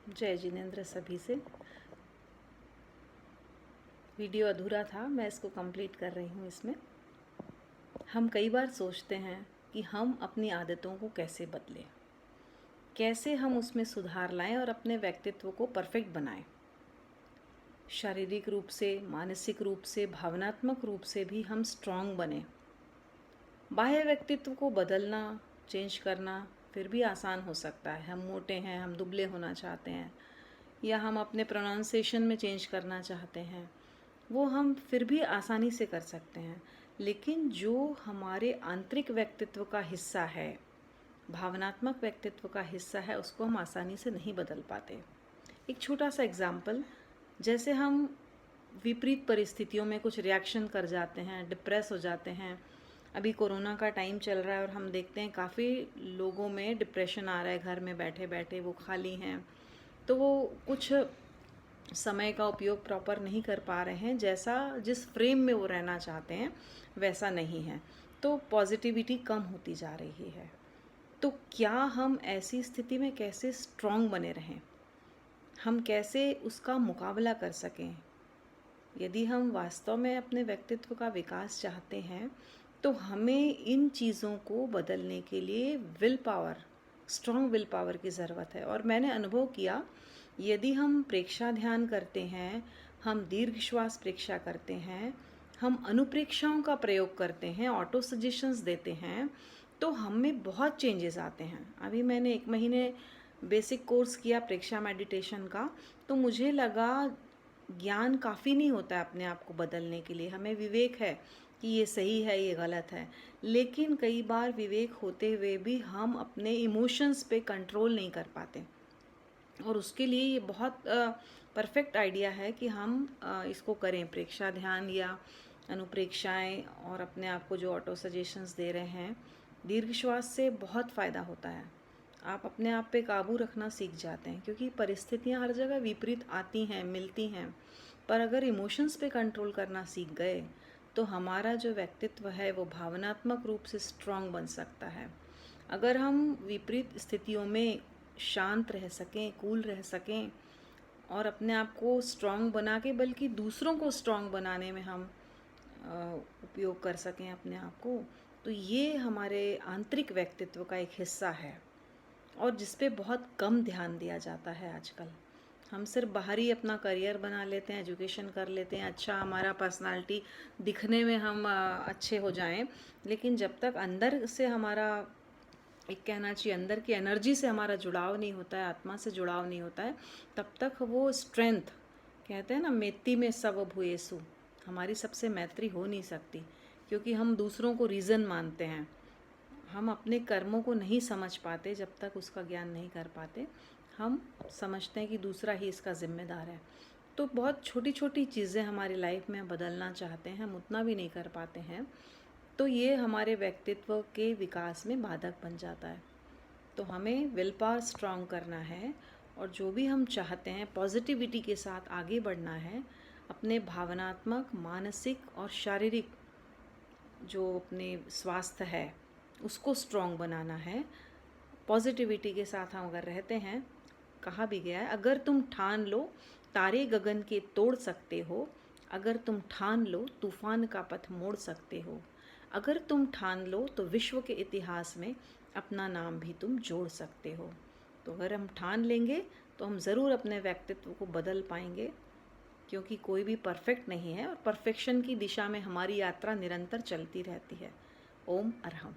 जय जिनेंद्र सभी से। वीडियो अधूरा था, मैं इसको कंप्लीट कर रही हूँ। इसमें हम कई बार सोचते हैं कि हम अपनी आदतों को कैसे बदलें, कैसे हम उसमें सुधार लाएं और अपने व्यक्तित्व को परफेक्ट बनाएं। शारीरिक रूप से, मानसिक रूप से, भावनात्मक रूप से भी हम स्ट्रांग बने। बाह्य व्यक्तित्व को बदलना, चेंज करना फिर भी आसान हो सकता है। हम मोटे हैं, हम दुबले होना चाहते हैं, या हम अपने प्रोनाउंसिएशन में चेंज करना चाहते हैं, वो हम फिर भी आसानी से कर सकते हैं। लेकिन जो हमारे आंतरिक व्यक्तित्व का हिस्सा है, भावनात्मक व्यक्तित्व का हिस्सा है, उसको हम आसानी से नहीं बदल पाते। एक छोटा सा एग्जाम्पल, जैसे हम विपरीत परिस्थितियों में कुछ रिएक्शन कर जाते हैं, डिप्रेस हो जाते हैं। अभी कोरोना का टाइम चल रहा है और हम देखते हैं काफ़ी लोगों में डिप्रेशन आ रहा है, घर में बैठे बैठे वो खाली हैं, तो वो कुछ समय का उपयोग प्रॉपर नहीं कर पा रहे हैं, जैसा जिस फ्रेम में वो रहना चाहते हैं वैसा नहीं है, तो पॉजिटिविटी कम होती जा रही है। तो क्या हम ऐसी स्थिति में कैसे स्ट्रांग बने रहें, हम कैसे उसका मुकाबला कर सकें? यदि हम वास्तव में अपने व्यक्तित्व का विकास चाहते हैं तो हमें इन चीज़ों को बदलने के लिए will power, strong will power की ज़रूरत है। और मैंने अनुभव किया, यदि हम प्रेक्षा ध्यान करते हैं, हम दीर्घ श्वास प्रेक्षा करते हैं, हम अनुप्रेक्षाओं का प्रयोग करते हैं, ऑटो सजेशंस देते हैं, तो हमें बहुत चेंजेस आते हैं। अभी मैंने 1 महीने बेसिक कोर्स किया प्रेक्षा मेडिटेशन का, तो मुझे लगा ज्ञान काफ़ी नहीं होता है अपने आप को बदलने के लिए। हमें विवेक है कि ये सही है, ये गलत है, लेकिन कई बार विवेक होते हुए भी हम अपने इमोशंस पे कंट्रोल नहीं कर पाते। और उसके लिए ये बहुत परफेक्ट आइडिया है कि हम इसको करें, प्रेक्षा ध्यान या अनुप्रेक्षाएं, और अपने आप को जो ऑटो सजेशंस दे रहे हैं। दीर्घ श्वास से बहुत फ़ायदा होता है, आप अपने आप पे काबू रखना सीख जाते हैं, क्योंकि परिस्थितियां हर जगह विपरीत आती हैं, मिलती हैं, पर अगर इमोशंस पे कंट्रोल करना सीख गए तो हमारा जो व्यक्तित्व है वो भावनात्मक रूप से स्ट्रांग बन सकता है। अगर हम विपरीत स्थितियों में शांत रह सकें, कूल रह सकें और अपने आप को स्ट्रांग बना के, बल्कि दूसरों को स्ट्रांग बनाने में हम उपयोग कर सकें अपने आप को, तो ये हमारे आंतरिक व्यक्तित्व का एक हिस्सा है और जिस पे बहुत कम ध्यान दिया जाता है आजकल। हम सिर्फ बाहरी अपना करियर बना लेते हैं, एजुकेशन कर लेते हैं, अच्छा हमारा पर्सनालिटी दिखने में हम अच्छे हो जाएं, लेकिन जब तक अंदर से हमारा, एक कहना चाहिए, अंदर की एनर्जी से हमारा जुड़ाव नहीं होता है, आत्मा से जुड़ाव नहीं होता है, तब तक वो स्ट्रेंथ, कहते हैं ना, मैत्री में सब भूयेसु, हमारी सबसे मैत्री हो नहीं सकती, क्योंकि हम दूसरों को रीज़न मानते हैं। हम अपने कर्मों को नहीं समझ पाते जब तक उसका ज्ञान नहीं कर पाते। हम समझते हैं कि दूसरा ही इसका ज़िम्मेदार है। तो बहुत छोटी छोटी चीज़ें हमारी लाइफ में बदलना चाहते हैं, हम उतना भी नहीं कर पाते हैं, तो ये हमारे व्यक्तित्व के विकास में बाधक बन जाता है। तो हमें विल पावर स्ट्रांग करना है, और जो भी हम चाहते हैं पॉजिटिविटी के साथ आगे बढ़ना है। अपने भावनात्मक, मानसिक और शारीरिक जो अपने स्वास्थ्य है उसको स्ट्रॉन्ग बनाना है। पॉजिटिविटी के साथ हम अगर रहते हैं, कहा भी गया है, अगर तुम ठान लो तारे गगन के तोड़ सकते हो, अगर तुम ठान लो तूफान का पथ मोड़ सकते हो, अगर तुम ठान लो तो विश्व के इतिहास में अपना नाम भी तुम जोड़ सकते हो। तो अगर हम ठान लेंगे तो हम ज़रूर अपने व्यक्तित्व को बदल पाएंगे, क्योंकि कोई भी परफेक्ट नहीं है और परफेक्शन की दिशा में हमारी यात्रा निरंतर चलती रहती है। ओम अरहम।